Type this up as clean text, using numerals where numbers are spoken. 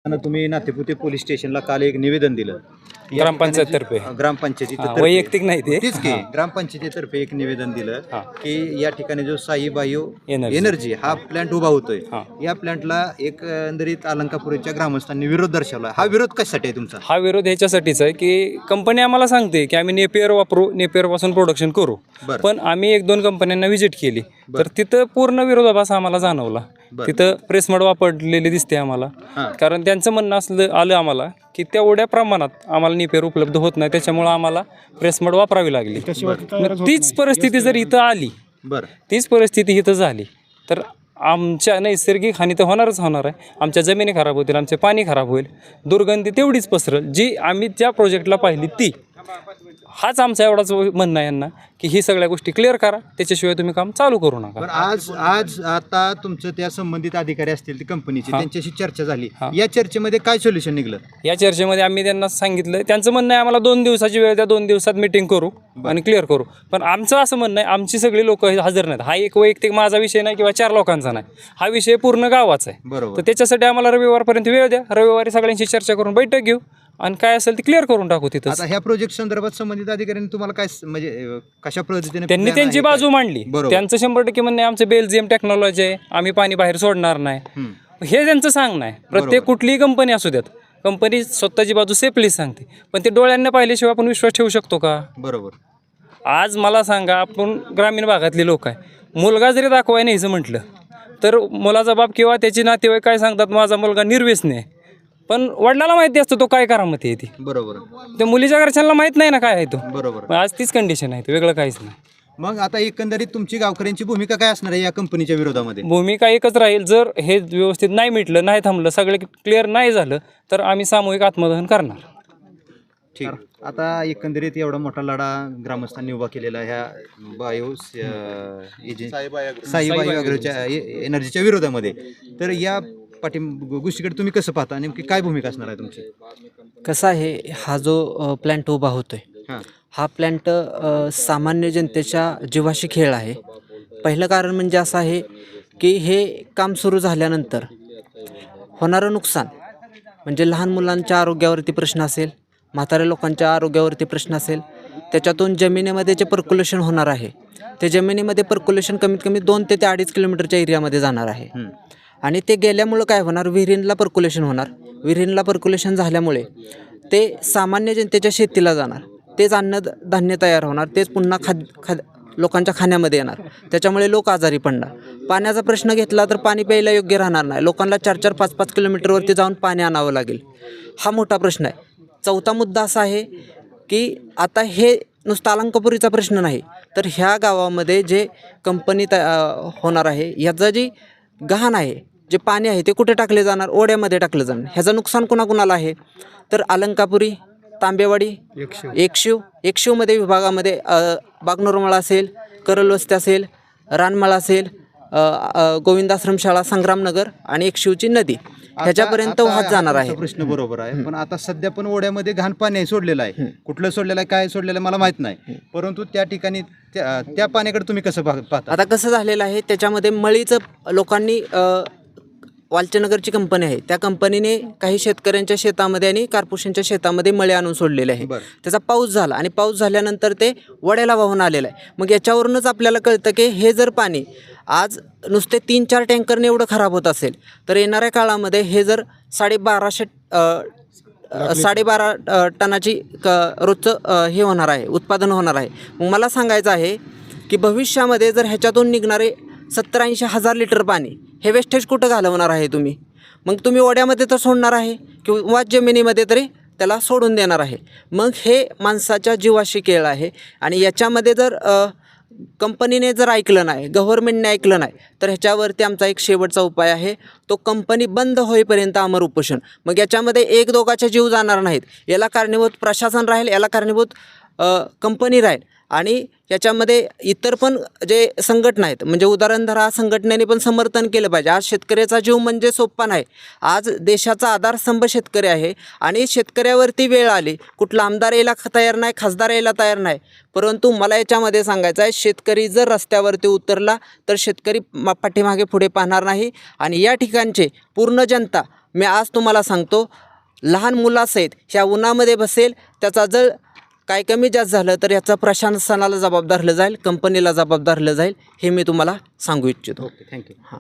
तुम्ही नातेपुते पोलीस स्टेशनला काल एक निवेदन दिलं ग्रामपंचायततर्फे. ग्रामपंचायतीतर्फे वैयक्तिक नाही ते. तेच की ग्रामपंचायतीतर्फे एक निवेदन दिलं की या ठिकाणी जो साई बायो एनर्जी. एनर्जी हा प्लांट उभा होतोय हा. या प्लांटला एकंदरीत अलंकापुरीच्या ग्रामस्थांनी विरोध दर्शवला. हा विरोध कशासाठी आहे तुमचा? हा विरोध ह्याच्यासाठीच आहे की कंपनी आम्हाला सांगते की आम्ही नेपियर वापरू, नेपियरपासून प्रोडक्शन करू. बरं. पण आम्ही 1-2 कंपन्यांना व्हिजिट केली तर तिथं पूर्ण विरोधाभास आम्हाला जाणवला. तिथं प्रेसमड वापरलेली दिसते आम्हाला. कारण त्यांचं म्हणणं आलं आम्हाला की तेवढ्या प्रमाणात आम्हाला नेपियर उपलब्ध होत नाही, त्याच्यामुळं आम्हाला प्रेसमड वापरावी लागली. मग तीच परिस्थिती जर इथं आली, बरं, तीच परिस्थिती इथं झाली तर आमच्या नैसर्गिक हानी तर होणारच होणार आहे. आमच्या जमिनी खराब होतील, आमचे पाणी खराब होईल, दुर्गंधी तेवढीच पसरेल जी आम्ही ज्या प्रोजेक्टला पाहिली ती. हाच आमचा एवढाच म्हणणं आहे यांना की ही सगळ्या गोष्टी क्लिअर करा, त्याच्याशिवाय तुम्ही काम चालू करू नका. पण आज आता तुमचं त्या संबंधित अधिकारी असतील ती कंपनीची, त्यांच्याशी चर्चा झाली. या चर्चेमध्ये काय सोल्युशन निघलं? या चर्चेमध्ये आम्ही त्यांना सांगितलं, त्यांचं म्हणणं आहे आम्हाला 2 दिवसाची वेळ द्या, 2 दिवसात मीटिंग करू आणि क्लिअर करू. पण आमचं असं म्हणणं आहे आमची सगळी लोक हजर नाहीत. हा एक वैयक्तिक माझा विषय नाही किंवा 4 लोकांचा नाही, हा विषय पूर्ण गावाचा आहे. बरोबर. तर त्याच्यासाठी आम्हाला रविवारपर्यंत वेळ द्या, रविवारी सगळ्यांशी चर्चा करून बैठक घेऊ आणि काय असेल ते क्लिअर करून टाकू. तिथं आता ह्या प्रोजेक्ट संदर्भात संबंधित अधिकाऱ्यांनी तुम्हाला काय म्हणजे कशा पद्धतीने त्यांनी plan त्यांची आहे बाजू काय? मांडली. बरोबर. त्यांचं 100% म्हणणं आहे आमचं बेल्जियम टेक्नॉलॉजी आहे, आम्ही पाणी बाहेर सोडणार नाही, हे त्यांचं सांगणं आहे. प्रत्येक कुठलीही कंपनी असू द्यात, कंपनी स्वतःची बाजू सेफलीच सांगते, पण ते डोळ्यांना पाहिल्याशिवाय आपण विश्वास ठेवू शकतो का? बरोबर. आज मला सांगा, आपण ग्रामीण भागातले लोक आहे, मुलगा जरी दाखवाय नाहीचं म्हटलं तर मुलाचा बाप किंवा त्याची नातेवाईक काय सांगतात, माझा मुलगा निर्व्यसनी आहे. पण वडिलाला माहिती असतं तो काय करामती आहे ती. बरोबर. त्या मुलीच्या घरच्यांना माहीत नाही ना काय आहे तो. बरोबर. मग आज तीच कंडिशन आहे, वेगळं काहीच नाही. मग आता एकंदरीत तुमची गावकऱ्यांची भूमिका काय असणार आहे या कंपनीच्या विरोधामध्ये? भूमिका एकच राहील, जर हे व्यवस्थित नाही मिटलं, नाही थांबलं, सगळं क्लिअर नाही झालं तर आम्ही सामूहिक आत्मदहन करणार. ठीक. आता एकंदरीत एवढा मोठा लढा ग्रामस्थांनी उभा केलेला ह्या बायो साई बायो ॲग्रोच्या एनर्जीच्या विरोधामध्ये, तर या गोष्टीकडे तुम्ही कसं पाहता? नेमकी काय भूमिका असणार आहे तुमची? कसं आहे, हा जो प्लॅन्ट उभा होतोय, हा प्लॅन्ट सामान्य जनतेच्या जीवाशी खेळ आहे. पहिलं कारण म्हणजे असं आहे की हे काम सुरू झाल्यानंतर होणारं नुकसान म्हणजे लहान मुलांच्या आरोग्यावरती प्रश्न असेल, म्हाताऱ्या लोकांच्या आरोग्यावरती प्रश्न असेल, त्याच्यातून जमिनीमध्ये जे पर्क्युलेशन होणार आहे ते जमिनीमध्ये पर्क्युलेशन कमीत कमी 2 ते 2.5 किलोमीटरच्या एरियामध्ये जाणार आहे. आणि ते गेल्यामुळं काय होणार, विहिरींला पर्क्युलेशन होणार. विहिरींला पर्क्युलेशन झाल्यामुळे ते सामान्य जनतेच्या शेतीला जाणार, तेच अन्नधान्य तयार होणार, तेच पुन्हा लोकांच्या खाण्यामध्ये येणार. त्याच्यामुळे लोक आजारी पडणार. पाण्याचा प्रश्न घेतला तर पाणी प्यायला योग्य राहणार नाही, लोकांना 4-4, 5-5 किलोमीटरवरती जाऊन पाणी आणावं लागेल. हा मोठा प्रश्न आहे. चौथा मुद्दा असा आहे की आता हे नुसता अलंकापुरीचा प्रश्न नाही, तर ह्या गावामध्ये जे कंपनी होणार आहे ह्याचं जी गहाण आहे, जे पाणी आहे ते कुठे टाकले जाणार? ओढ्यामध्ये टाकलं जाणार. ह्याचं नुकसान कुणाकुणाला आहे? तर अलंकापुरी, तांबेवाडी, एकशिवमध्ये विभागामध्ये बागनोरमळा असेल, करल वस्ती असेल, रानमळा असेल, गोविंदाश्रमशाळा, संग्रामनगर आणि एकशिवची नदी ह्याच्यापर्यंत वाहत जाणार आहे. प्रश्न बरोबर आहे, पण आता सध्या पण ओढ्यामध्ये घाण पाणी सोडलेलं आहे. कुठलं सोडलेलं आहे, काय सोडलेलं आहे मला माहित नाही, परंतु त्या ठिकाणी त्या पाण्याकडे तुम्ही कसं पाहता? आता कसं झालेलं आहे, त्याच्यामध्ये मळीचं लोकांनी वालचनगरची कंपनी आहे, त्या कंपनीने काही शेतकऱ्यांच्या शेतामध्ये आणि कार्पोरेशनच्या शेतामध्ये मळे आणून सोडलेले आहे. त्याचा पाऊस झाला आणि पाऊस झाल्यानंतर ते वड्याला वाहून आलेलं आहे. मग याच्यावरूनच आपल्याला कळतं की हे जर पाणी आज नुसते 3-4 टँकरने एवढं खराब होत असेल तर येणाऱ्या काळामध्ये हे जर 12.5 टनाची रोजचं हे होणार आहे, उत्पादन होणार आहे. मग मला सांगायचं आहे की भविष्यामध्ये जर ह्याच्यातून निघणारे 70-80 हजार लिटर पाणी हे वेस्टेज कुठं घालवणार आहे तुम्ही? मग तुम्ही ओढ्यामध्ये तर सोडणार आहे किंवा जमिनीमध्ये तरी त्याला सोडून देणार आहे. मग हे माणसाच्या जीवाशी खेळ आहे. आणि याच्यामध्ये जर कंपनीने जर ऐकलं नाही, गव्हर्नमेंटने ऐकलं नाही, तर ह्याच्यावरती आमचा एक शेवटचा उपाय आहे, तो कंपनी बंद होईपर्यंत अमर उपोषण. मग याच्यामध्ये 1-2 जीव जाणार नाहीत. याला कारणीभूत प्रशासन राहील, याला कारणीभूत कंपनी राहील. आणि याच्यामध्ये इतर पण जे संघटना आहेत, म्हणजे उदाहरण धरा, संघटनेने पण समर्थन केलं पाहिजे. आज शेतकऱ्याचा जीव म्हणजे सोपा नाही. आज देशाचा आधारस्तंभ शेतकरी आहे आणि शेतकऱ्यावरती वेळ आली, कुठला आमदार यायला तयार नाही, खासदार यायला तयार नाही. परंतु मला याच्यामध्ये सांगायचं आहे, शेतकरी जर रस्त्यावरती उतरला तर शेतकरी पाठीमागे पुढे पाहणार नाही. आणि या ठिकाणचे पूर्ण जनता मी आज तुम्हाला सांगतो, लहान मुलासहित ह्या उन्हामध्ये बसेल, त्याचा जर काय कमी जास्त झालं तर याचा प्रशासनाला जबाबदार धरलं जाईल, कंपनीला जबाबदार धरलं जाईल, हे मी तुम्हाला सांगू इच्छितो. Okay, thank you. हां.